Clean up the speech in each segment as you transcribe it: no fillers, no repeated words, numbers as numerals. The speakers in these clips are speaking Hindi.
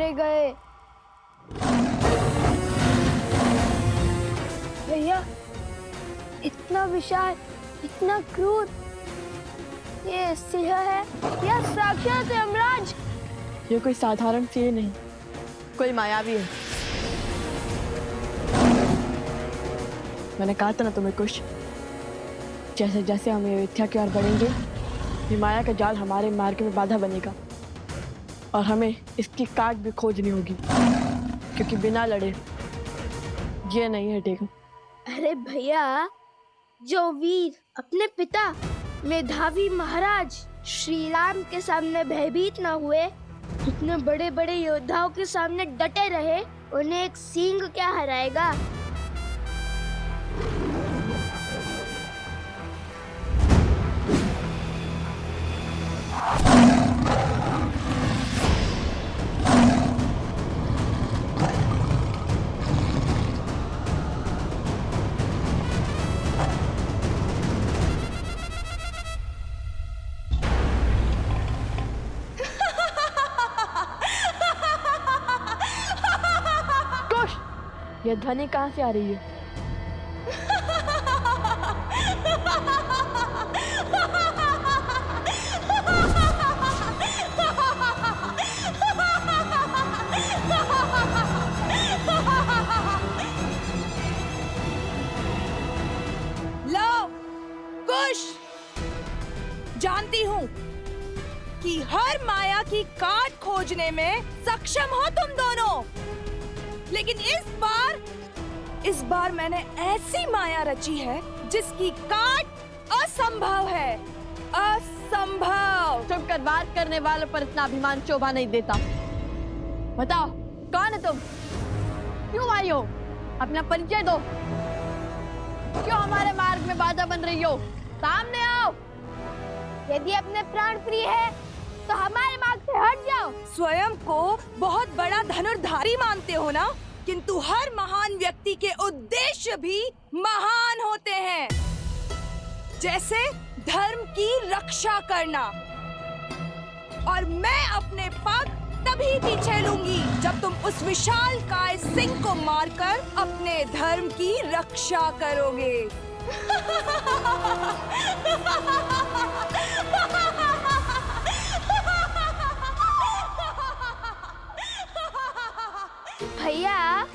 मारे गए। भैया, इतना विशाल, इतना क्रूर, ये सिंह है या साक्षात यमराज? ये कोई साधारण सिंह नहीं, कोई मायावी है। मैंने कहा था ना तुम्हें कुछ, जैसे जैसे हम अयोध्या की ओर बढ़ेंगे, ये माया का जाल हमारे मार्ग में बाधा बनेगा और हमें इसकी काट भी खोजनी होगी, क्योंकि बिना लड़े ये नहीं हटेगा। अरे भैया, जो वीर अपने पिता मेधावी महाराज श्री राम के सामने भयभीत न हुए, इतने बड़े बड़े योद्धाओं के सामने डटे रहे, उन्हें एक सिंह क्या हराएगा? ये ध्वनि कहाँ से आ रही है? लो, कुश, जानती हूँ कि हर माया की काट खोजने में सक्षम हो तुम दोनों, लेकिन इस बार मैंने ऐसी माया रची है जिसकी काट असंभव है। असंभव। चुप कर, बात करने वालों पर इतना अभिमान शोभा नहीं देता। बताओ, कौन है तुम? क्यों आई हो? अपना परिचय दो। क्यों हमारे मार्ग में बाधा बन रही हो? सामने आओ। यदि अपने प्राण प्रिय है तो हमारे मार्ग से हट जाओ। स्वयं को बहुत बड़ा धनुर्धारी मानते हो ना? किंतु हर महान व्यक्ति के उद्देश्य भी महान होते हैं, जैसे धर्म की रक्षा करना। और मैं अपने पग तभी पीछे लूंगी जब तुम उस विशाल काय सिंह को मारकर अपने धर्म की रक्षा करोगे। भैया,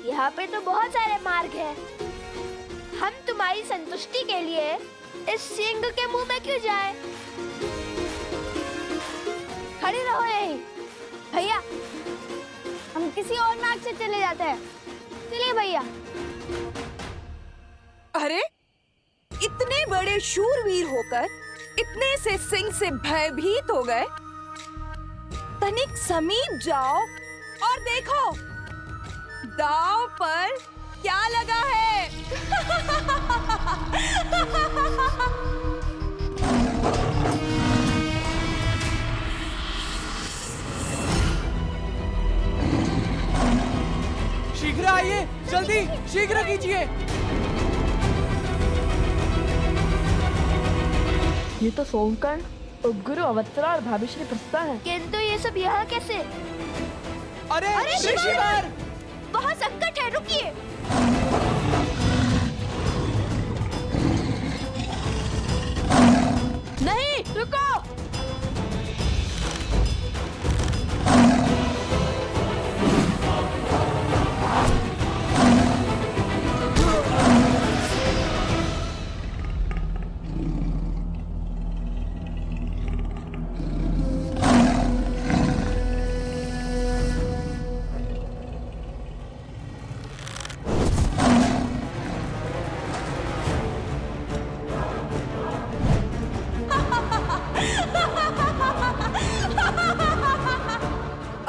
यहाँ पे तो बहुत सारे मार्ग हैं। हम तुम्हारी संतुष्टि के लिए इस सिंह के मुंह में क्यों जाएं? खड़ी रहो यहीं। भैया, हम किसी और मार्ग से चले जाते हैं। चलिए भैया। अरे, इतने बड़े शूरवीर होकर इतने से सिंह से भयभीत हो गए। तनिक समीप जाओ और देखो, दांव पर क्या लगा है। शीघ्र आइए, जल्दी, शीघ्र कीजिए। ये तो सोमकर्ण, उपगुरु, अवत्सरा और भाभीश्री प्रस्ता है। किंतु ये सब यहाँ कैसे? अरे ऋषिवर! बहुत संकट है, रुकिए। नहीं, रुको।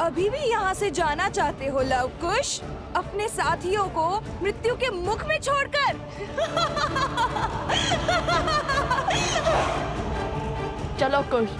अभी भी यहाँ से जाना चाहते हो लवकुश, अपने साथियों को मृत्यु के मुख में छोड़कर? चलो कुश।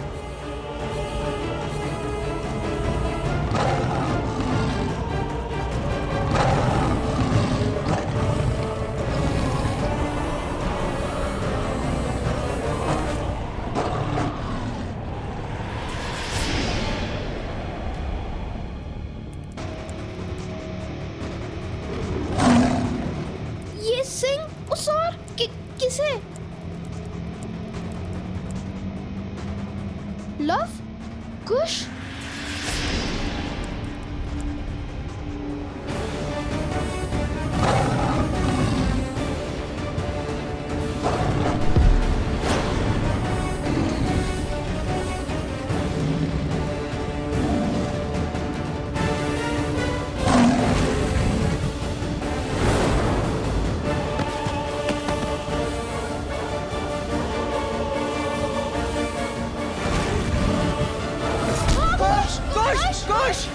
कैसे? लव? कुश? कुश कुश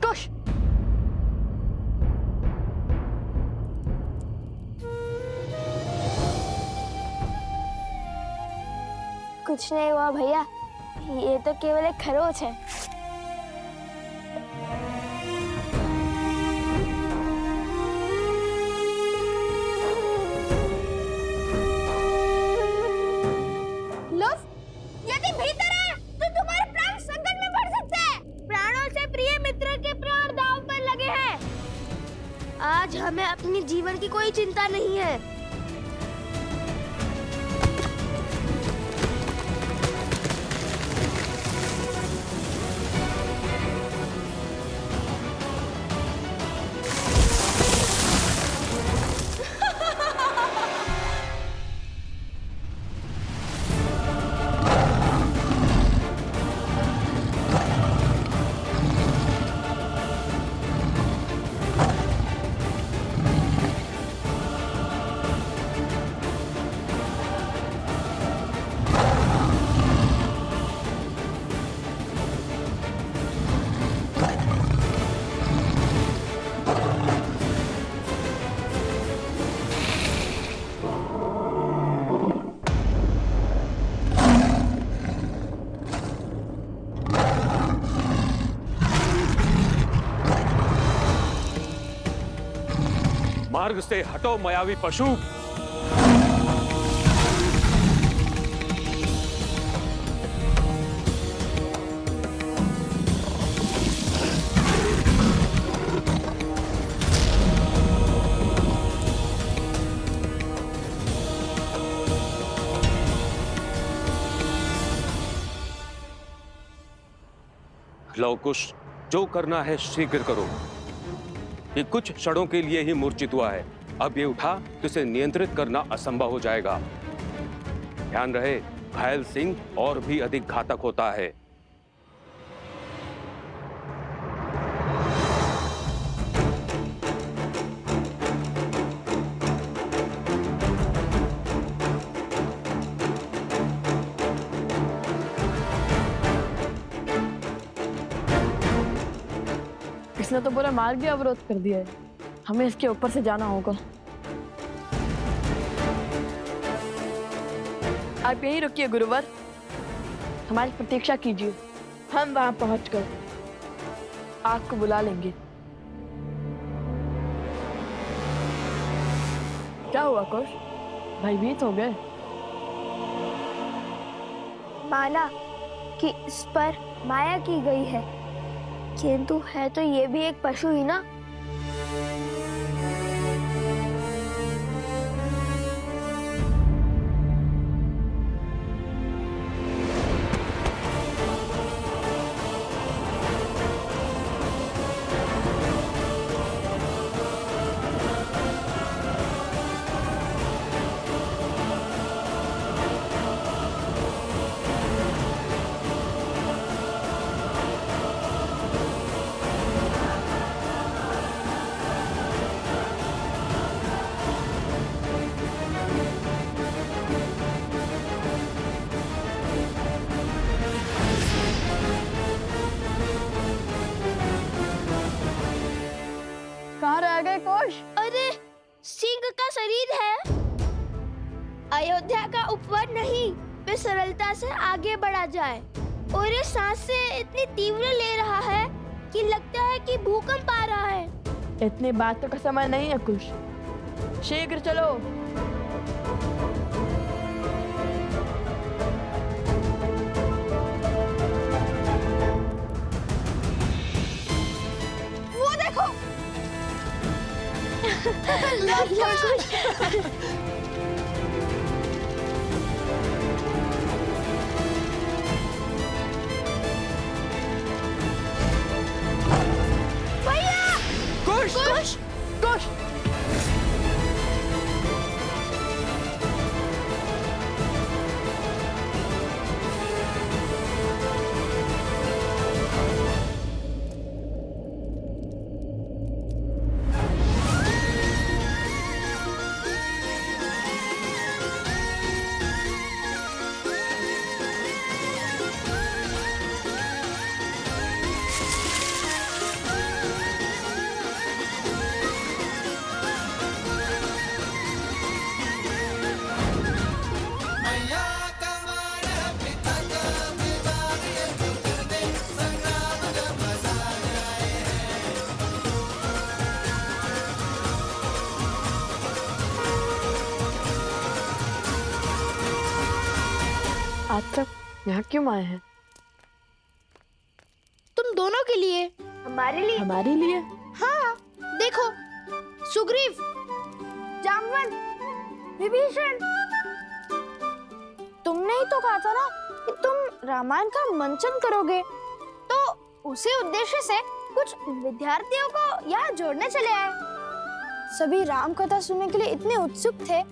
कुश, कुछ नहीं हुआ भैया, ये तो केवल एक खरोच है। लव, यदि भीतर है तो तुम्हारे प्राण संकट में पड़ सकते हैं। प्राणों से प्रिय मित्र के प्राण दांव पर लगे हैं। आज हमें अपनी जीवन की कोई चिंता नहीं है। मार्ग से हटो मायावी पशु। लवकुश, जो करना है शीघ्र करो। ये कुछ क्षणों के लिए ही मूर्छित हुआ है। अब ये उठा तो इसे नियंत्रित करना असंभव हो जाएगा। ध्यान रहे, घायल सिंह और भी अधिक घातक होता है। इसने तो पूरा मार्ग भी अवरोध कर दिया है। हमें इसके ऊपर से जाना होगा। आप यहीं रुकिए गुरुवर, हमारी प्रतीक्षा कीजिए। हम वहां पहुंचकर आपको बुला लेंगे। क्या हुआ कुश, भयभीत हो गए? माना कि इस पर माया की गई है, किंतु है तो ये भी एक पशु ही ना। कहाँ रह गए कुश? अरे सिंह का शरीर है, अयोध्या का उपवन नहीं। वे सरलता से आगे बढ़ा जाए और ये सांसें इतनी तीव्र ले रहा है कि लगता है कि भूकंप आ रहा है। इतनी बातों का समय नहीं है कुश, शीघ्र चलो। कुश कुश आज तक यहाँ क्यों आए हैं? तुम दोनों के लिए, हमारे लिए। हमारे लिए? हाँ, देखो, सुग्रीव, जामवन, विभीषण, तुमने ही तो कहा था ना कि तुम रामायण का मंचन करोगे, तो उसी उद्देश्य से कुछ विद्यार्थियों को यहाँ जोड़ने चले आए। सभी राम कथा सुनने के लिए इतने उत्सुक थे,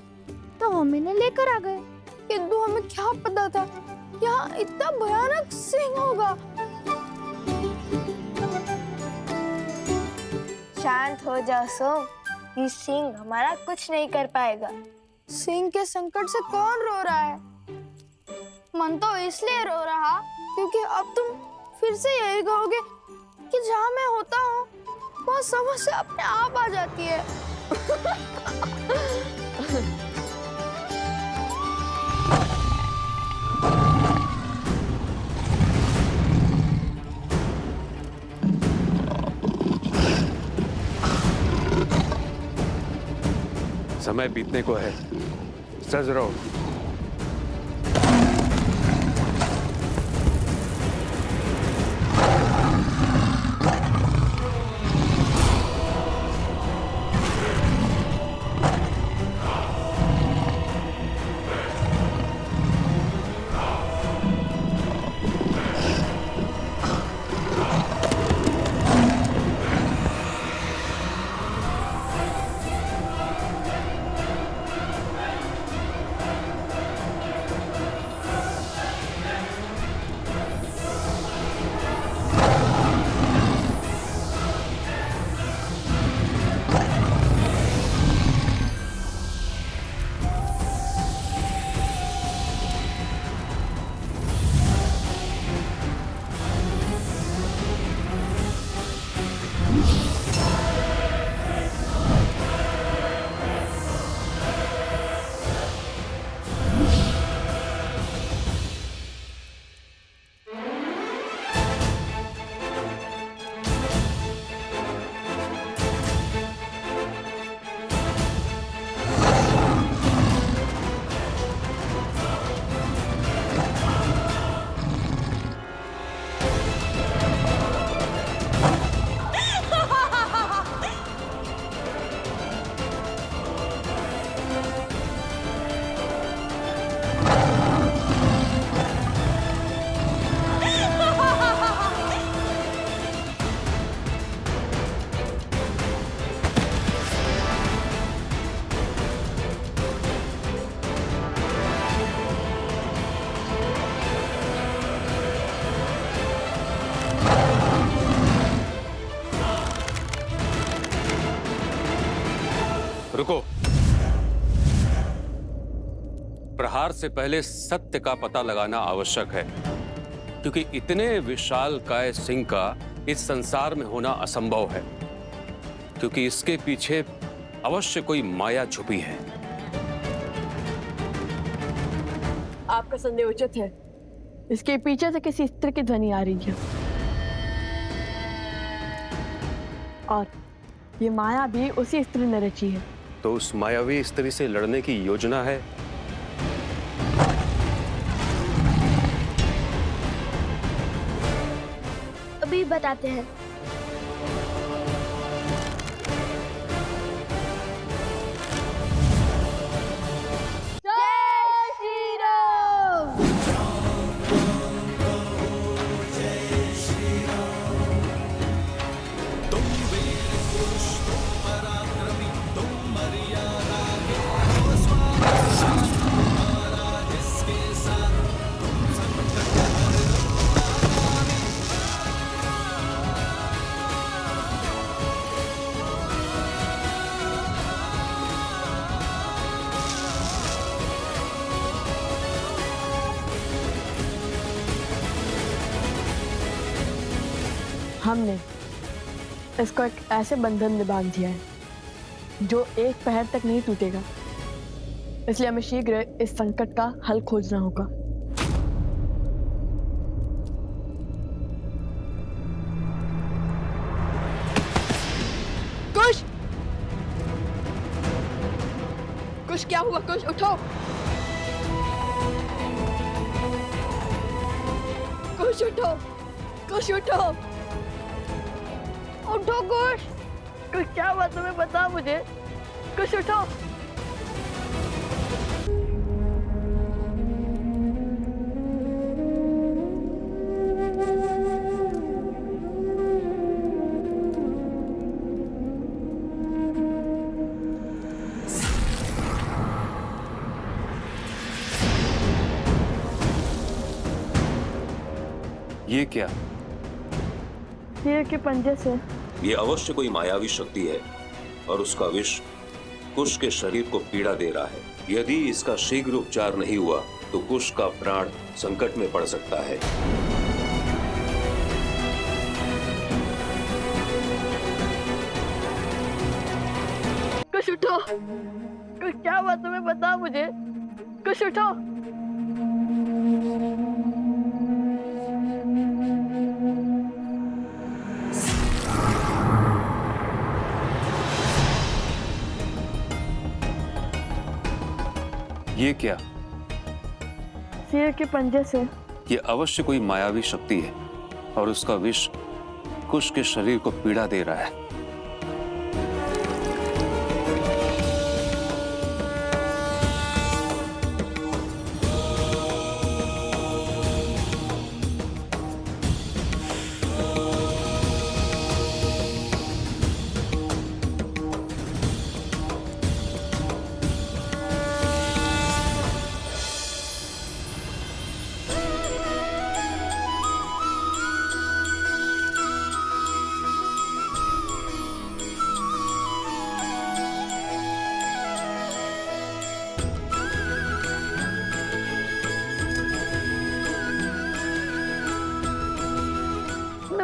तो हम इन्हें लेकर आ गए। किंतु हमें क्या पता था यहाँ इतना भयानक सिंह होगा। शांत हो जाओ सोम, ये सिंह हमारा कुछ नहीं कर पाएगा। सिंह के संकट से कौन रो रहा है? मन तो इसलिए रो रहा क्योंकि अब तुम फिर से यही कहोगे कि जहाँ मैं होता हूँ वहाँ समस्या अपने आप आ जाती है। समय बीतने को है, सज रहो। रुको। प्रहार से पहले सत्य का पता लगाना आवश्यक है, क्योंकि इतने विशालकाय सिंह का इस संसार में होना असंभव है, क्योंकि इसके पीछे अवश्य कोई माया छुपी है। आपका संदेह उचित है। इसके पीछे से किसी स्त्री की ध्वनि आ रही है, और ये माया भी उसी स्त्री ने रची है। तो उस मायावी स्त्री से लड़ने की योजना है। अभी बताते हैं। हमने इसको एक ऐसे बंधन में बांध दिया है जो एक पहर तक नहीं टूटेगा। इसलिए हमें शीघ्र इस संकट का हल खोजना होगा। कुश! कुश, क्या हुआ? कुश उठो! कुश उठो! कुश उठो! उठो कुश! कुश, क्या हुआ तुम्हें? बताओ मुझे। कुश उठो! ये क्या? शेर के पंजे से ये अवश्य कोई मायावी शक्ति है और उसका विष कुश के शरीर को पीड़ा दे रहा है। यदि इसका शीघ्र उपचार नहीं हुआ तो कुश का प्राण संकट में पड़ सकता है। कुश उठो! कुश, क्या हुआ तुम्हें? बताओ मुझे। कुश उठो! ये क्या? शेर के पंजे से ये अवश्य कोई मायावी शक्ति है और उसका विष कुश के शरीर को पीड़ा दे रहा है।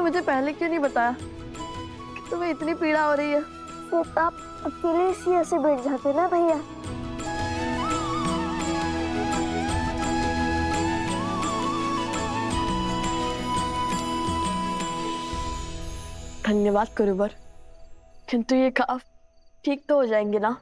मुझे पहले क्यों नहीं बताया कि तुम्हें इतनी पीड़ा हो रही है? तो आप अकेले ही ऐसे बैठ जाते ना भैया। धन्यवाद गुरुवर, किंतु ये घाव ठीक तो हो जाएंगे ना?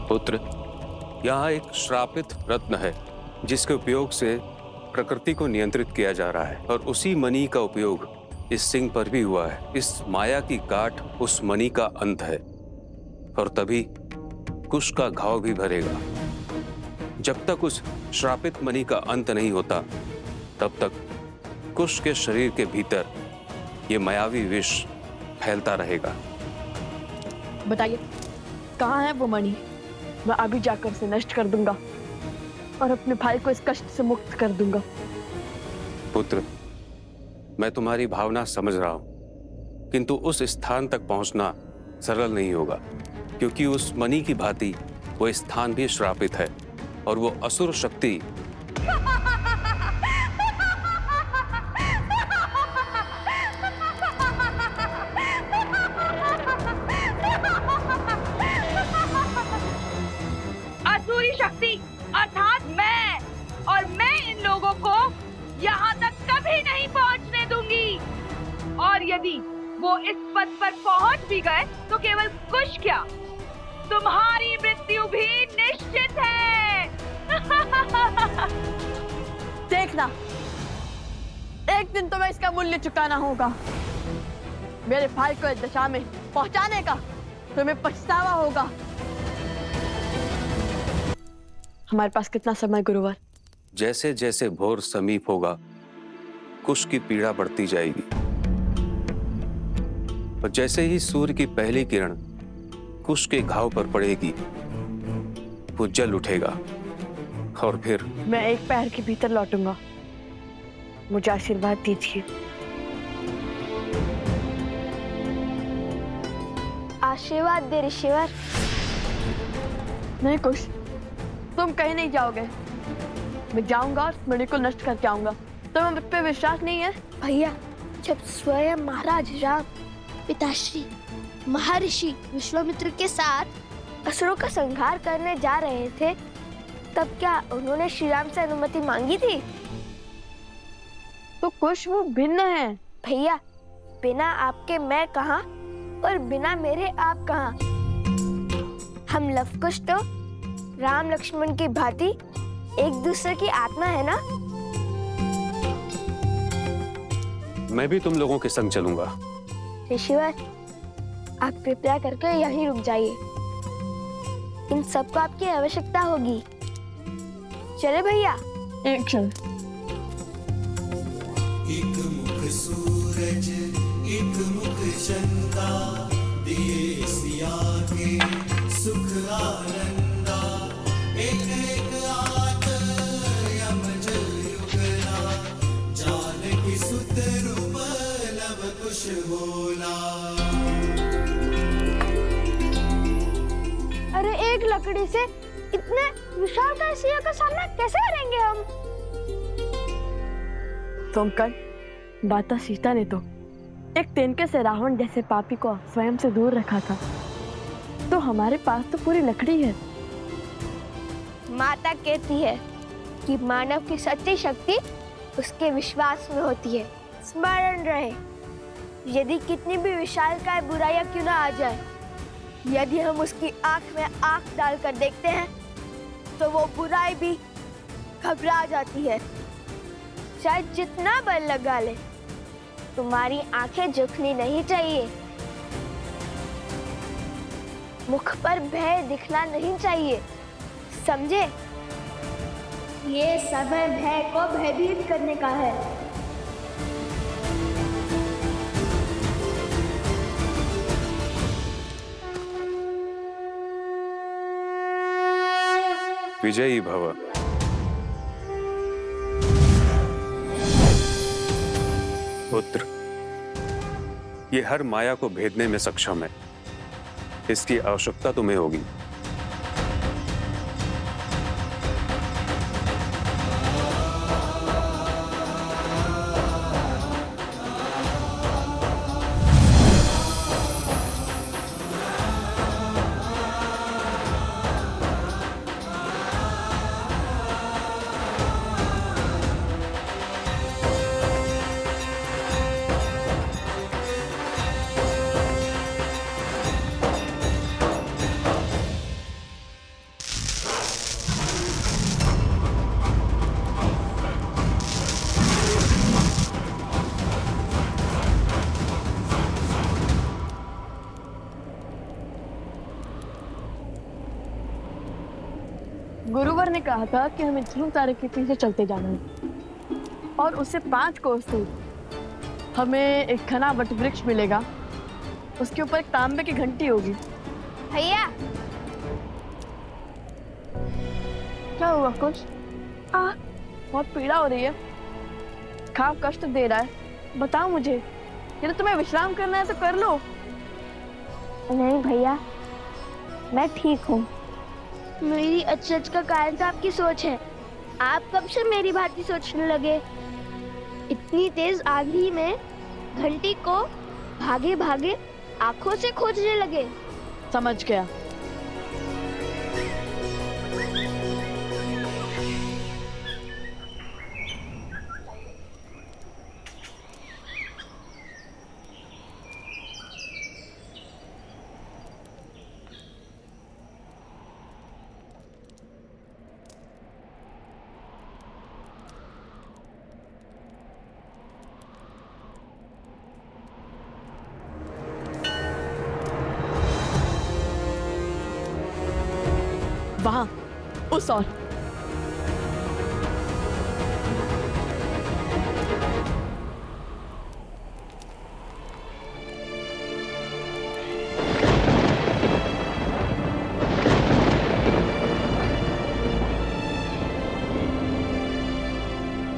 पुत्र, यहाँ एक श्रापित रत्न है जिसके उपयोग से प्रकृति को नियंत्रित किया जा रहा है और उसी मणि का उपयोग इस सिंह पर भी हुआ है। इस माया की गांठ उस मणि का अंत है और तभी कुश का घाव भी भरेगा। जब तक उस श्रापित मणि का अंत नहीं होता तब तक कुश के शरीर के भीतर ये मायावी विष फैलता रहेगा। बताइए, कहाँ है वो मणि? मैं अभी जाकर उसे नष्ट कर दूंगा और अपने भाई को इस कष्ट से मुक्त कर दूंगा। पुत्र, मैं तुम्हारी भावना समझ रहा हूं, किंतु उस स्थान तक पहुंचना सरल नहीं होगा, क्योंकि उस मणि की भांति वो स्थान भी श्रापित है और वो असुर शक्ति असुरी शक्ति अर्थात मैं, और मैं इन लोगों को यहाँ तक कभी नहीं पहुँचने दूंगी। और यदि वो इस पद पर पहुँच भी गए तो केवल कुश क्या, तुम्हारी मृत्यु भी निश्चित है। देखना, एक दिन तुम्हें इसका मूल्य चुकाना होगा। मेरे भाई को इस दशा में पहुंचाने का तुम्हें पछतावा होगा। हमारे पास कितना समय गुरुवर? जैसे जैसे भोर समीप होगा कुश की पीड़ा बढ़ती जाएगी और जैसे ही सूर्य की पहली किरण कुश के घाव पर पड़ेगी वो जल उठेगा और फिर मैं एक पैर के भीतर लौटूंगा। मुझे आशीर्वाद दीजिए। आशीर्वाद दे ऋषिवर। नहीं कुश, तुम कहीं नहीं जाओगे। मैं जाऊंगा और मणि को नष्ट करके आऊंगा। तुम्हें मुझ पे विश्वास नहीं है? भैया, जब स्वयं महाराज राम पिताश्री महर्षि विश्वामित्र के साथ असुरों का संहार करने जा रहे थे, तब क्या उन्होंने श्री राम से अनुमति मांगी थी? तो कुश वो भिन्न है। भैया, बिना आपके मैं कहाँ और बिना मेरे आप कहाँ। हम लवकुश तो राम लक्ष्मण की भांति एक दूसरे की आत्मा है ना। मैं भी तुम लोगों के संग चलूंगा। ऋषिवर, आप कृपया करके यहीं रुक जाइए। इन सबको आपकी आवश्यकता होगी। चले भैया। एक क्षण। एक मुख सूरज एक मुख चंदा, दिए सिया के सुख आनंदा। एक एक आत यमज युगला, जानकी सुत रूप लव कुश बोला। अरे एक लकड़ी से इतने विशालकाय सिंह का सामना कैसे करेंगे हम? सोमकर्ण, माता सीता ने तो एक तिनके से रावण जैसे पापी को स्वयं से दूर रखा था, तो हमारे पास तो पूरी लकड़ी है। माता कहती है कि मानव की सच्ची शक्ति उसके विश्वास में होती है। स्मरण रहे, यदि कितनी भी विशालकाय बुराइयां क्यों ना आ जाए, यदि हम उसकी आंख में आंख डालकर देखते हैं तो वो बुराई भी घबरा जाती है। चाहे जितना बल लगा ले, तुम्हारी आंखें झुकनी नहीं चाहिए। मुख पर भय दिखना नहीं चाहिए, समझे? ये समय भय को भयभीत करने का है। विजयी भव। पुत्र, ये हर माया को भेदने में सक्षम है। इसकी आवश्यकता तुम्हें होगी। गुरुवर ने कहा था कि हमें ध्रुव तारे के पीछे चलते जाना है और उससे 5 कोस दूर हमें एक घना वट वृक्ष मिलेगा। उसके ऊपर एक तांबे की घंटी होगी। भैया, क्या हुआ कुछ? बहुत पीड़ा हो रही है, खाब कष्ट दे रहा है। बताओ मुझे, यदि तुम्हें विश्राम करना है तो कर लो। नहीं भैया, मैं ठीक हूँ। मेरी अचरज का कारण तो आपकी सोच है। आप कब से मेरी भांति सोचने लगे? इतनी तेज आंधी में घंटी को भागे भागे आंखों से खोजने लगे। समझ गया। वहां उस और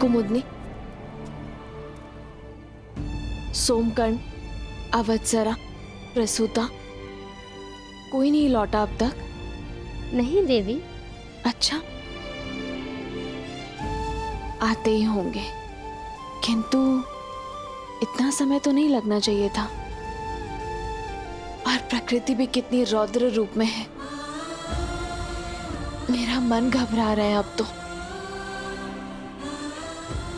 कुमुदनी, सोमकर्ण, अवत्सरा, प्रसूता, कोई नहीं लौटा अब तक? नहीं देवी। अच्छा, आते ही होंगे, किंतु इतना समय तो नहीं लगना चाहिए था। और प्रकृति भी कितनी रौद्र रूप में है। मेरा मन घबरा रहा है अब तो।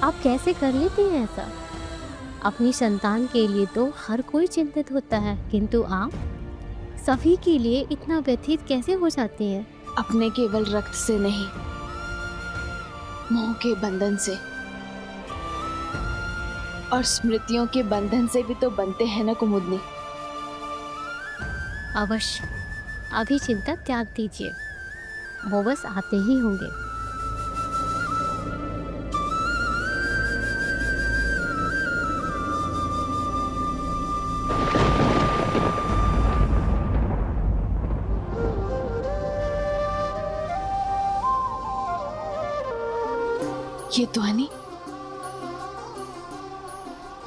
आप कैसे कर लेती हैं ऐसा? अपनी संतान के लिए तो हर कोई चिंतित होता है, किंतु आप सभी के लिए इतना व्यथित कैसे हो जाती हैं? अपने केवल रक्त से नहीं, मोह के बंधन से और स्मृतियों के बंधन से भी तो बनते हैं ना कुमुदनी। अवश्य, अभी चिंता त्याग दीजिए, वो बस आते ही होंगे।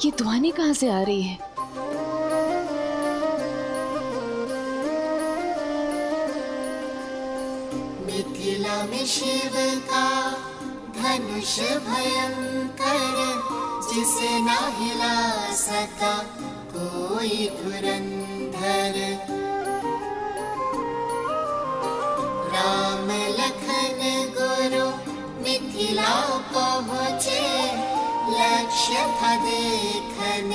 ये ध्वनि कहाँ से आ रही है? मिथिला में शिव का धनुष भयंकर, जिसे ना हिला सका कोई धुरंधर। राम लखन गुरु मिथिला पहुँचे, लक्ष्य था देखन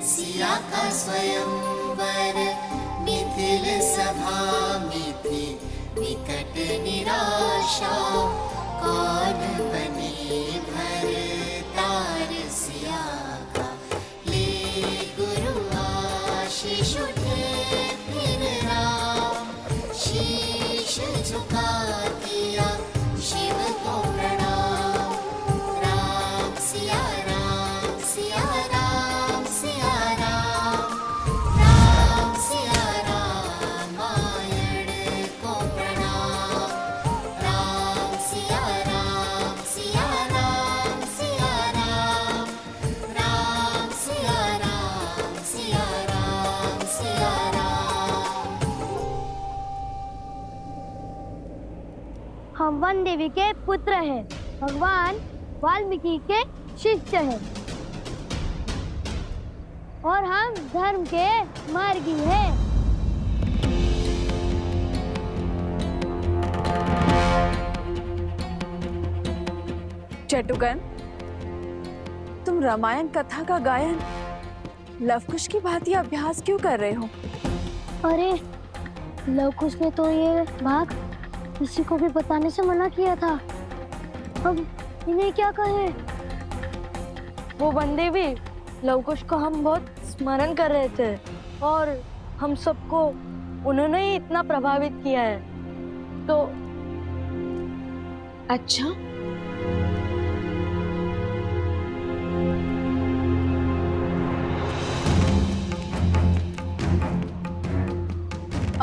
सिया का स्वयंवर। मिथिल सभा में थी विकट निराशा, कौन बने भरतार सिया का। ले गुरु आशीष उठे फिर राम, शीश झुका दिया शिव को प्रणाम। राम सिया राम, सिया राम, सिया राम, राम सिया रामायण को प्रणाम। राम सिया राम, सिया राम, सिया राम, राम सिया राम, सिया राम, सिया राम। हम वन देवी के पुत्र हैं, भगवान वाल्मीकि के शिष्य हैं और हम धर्म के मार्गी हैं। चटुकन, तुम रामायण कथा का गायन लवकुश की भांति अभ्यास क्यों कर रहे हो? अरे लवकुश ने तो ये भाग किसी को भी बताने से मना किया था, अब इन्हें क्या कहें? वो बंदे भी लवकुश को हम बहुत स्मरण कर रहे थे और हम सबको उन्होंने ही इतना प्रभावित किया है, तो अच्छा,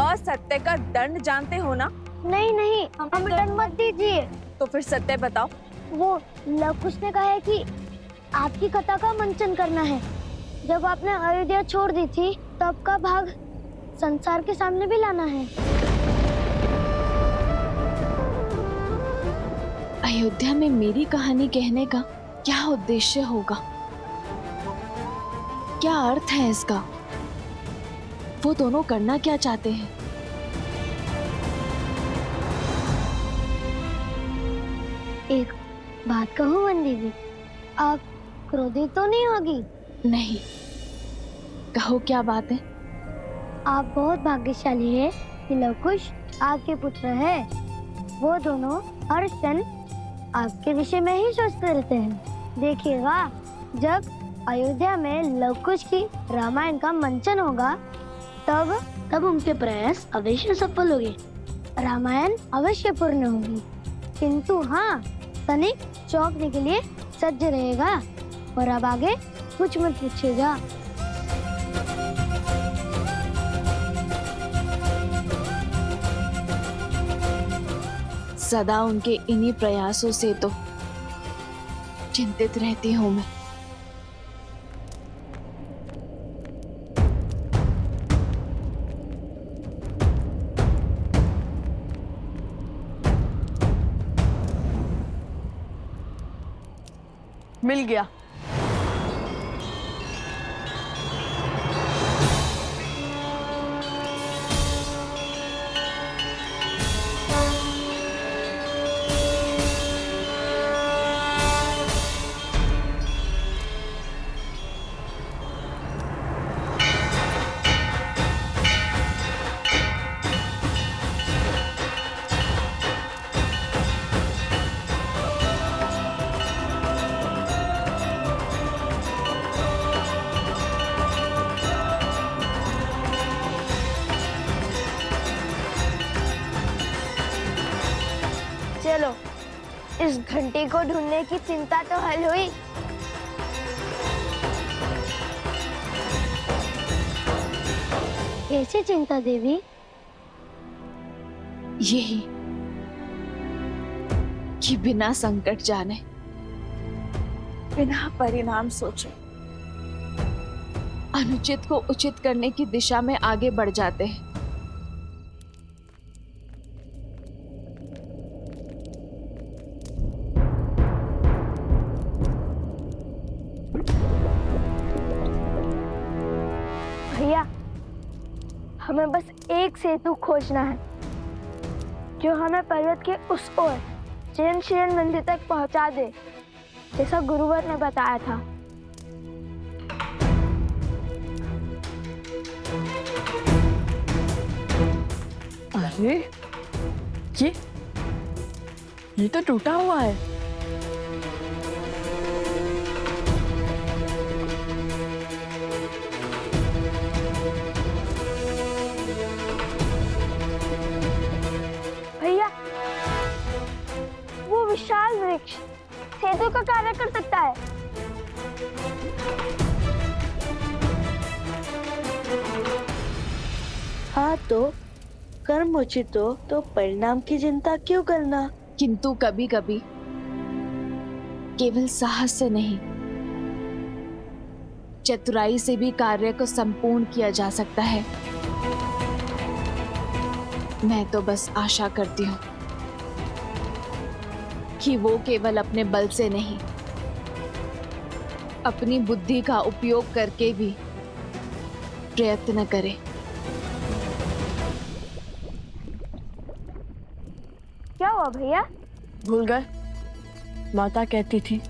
असत्य का दंड जानते हो ना? नहीं नहीं, हमें दंड मत दीजिए। तो फिर सत्य बताओ। वो लवकुश ने कहा है कि आपकी कथा का मंचन करना है। जब आपने अयोध्या छोड़ दी थी तब का भाग संसार के सामने भी लाना है। अयोध्या में मेरी कहानी कहने का क्या उद्देश्य होगा? क्या अर्थ है इसका? वो दोनों करना क्या चाहते हैं? एक बात कहूँ वन देवी, आप क्रोधित तो नहीं होगी? नहीं, कहो क्या बात है? आप बहुत भाग्यशाली है कि लवकुश आपके पुत्र है। वो दोनों हर क्षण आपके विषय में ही सोचते रहते हैं। देखिएगा, जब अयोध्या में लवकुश की रामायण का मंचन होगा तब उनके प्रयास अवश्य सफल होंगे, रामायण अवश्य पूर्ण होगी। किंतु हाँ, तनिक चौंकने के लिए सज्ज रहेगा। और अब आगे कुछ मत पूछेगा। सदा उनके इन्हीं प्रयासों से तो चिंतित रहती हूँ मैं। मिल गया। चलो, इस घंटी को ढूंढने की चिंता तो हल हुई। कैसे चिंता देवी? यही कि बिना संकट जाने, बिना परिणाम सोचे अनुचित को उचित करने की दिशा में आगे बढ़ जाते हैं। भैया, हमें बस एक सेतु खोजना है जो हमें पर्वत के उस ओर जैन शिरन मंदिर तक पहुंचा दे, जैसा गुरुवर ने बताया था। अरे ये तो टूटा हुआ है। भैया, वो विशाल वृक्ष सेतु का कार्य कर सकता है। हाँ, तो कर्म उचित हो तो परिणाम की चिंता क्यों करना? किंतु कभी कभी केवल साहस से नहीं, चतुराई से भी कार्य को संपूर्ण किया जा सकता है। मैं तो बस आशा करती हूँ कि वो केवल अपने बल से नहीं, अपनी बुद्धि का उपयोग करके भी प्रयत्न करे। क्या हुआ भैया? भूल गए? माता कहती थी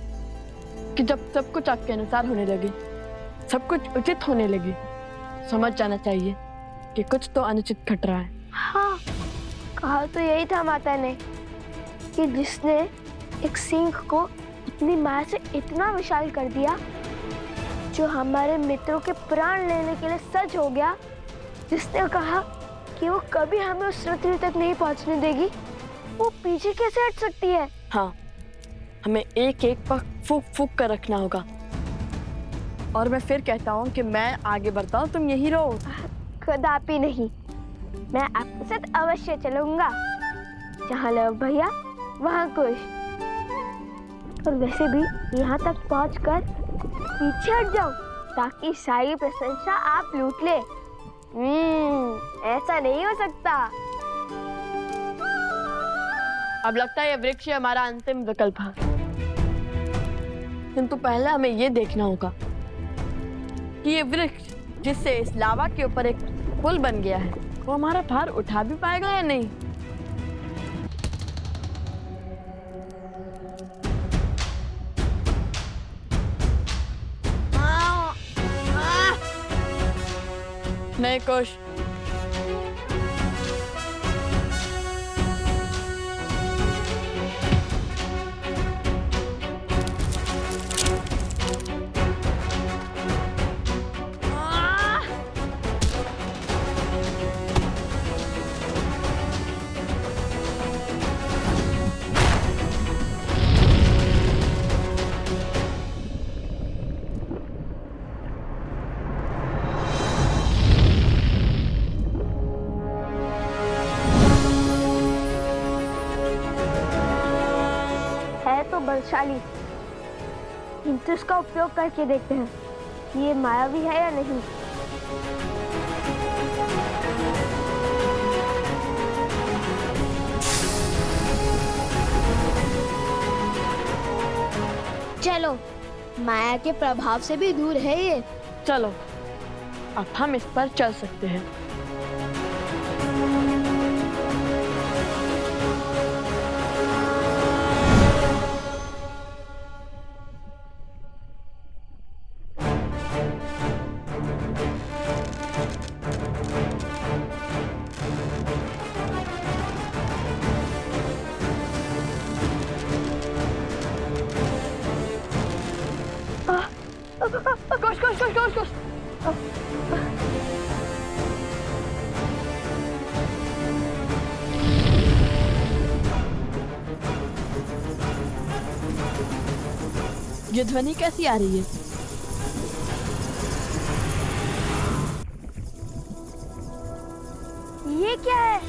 कि जब सब कुछ आपके अनुसार होने लगे, सब कुछ उचित होने लगे, समझ जाना चाहिए कि कुछ तो अनुचित घट रहा है। हाँ, कहा तो यही था माता ने कि जिसने एक सिंह को अपनी माया से इतना विशाल कर दिया, जो हमारे मित्रों के प्राण लेने के लिए सज्ज हो गया, जिसने कहा कि वो कभी हमें उस पृथ्वी तक नहीं पहुंचने देगी, वो पीछे कैसे हट सकती है? हाँ, हमें एक एक पर फूक फूक कर रखना होगा। और मैं फिर कहता हूँ कि मैं आगे बढ़ता हूँ, तुम यही रहो। कदापि नहीं, मैं आपके साथ अवश्य चलूंगा। जहाँ लव भैया वहाँ कुश। और वैसे भी यहाँ तक पहुँचकर पीछे हट जाओ ताकि सारी प्रशंसा आप लूट ले। ऐसा नहीं हो सकता। अब लगता है ये वृक्ष हमारा अंतिम विकल्प है, किंतु पहले हमें ये देखना होगा कि ये वृक्ष जिससे इस लावा के ऊपर एक पुल बन गया है, वो हमारा भार उठा भी पाएगा या नहीं। नहीं कुश, बलशाली, किंतु इसका उपयोग करके देखते हैं कि ये मायावी है या नहीं। चलो माया के प्रभाव से भी दूर है ये। चलो अब हम इस पर चल सकते हैं। कुछ ये ध्वनि कैसी आ रही है? ये क्या है?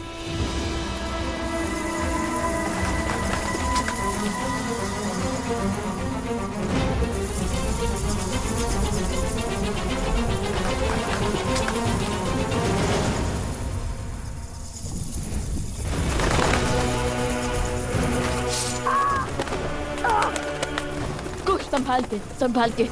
कुछ संभाल के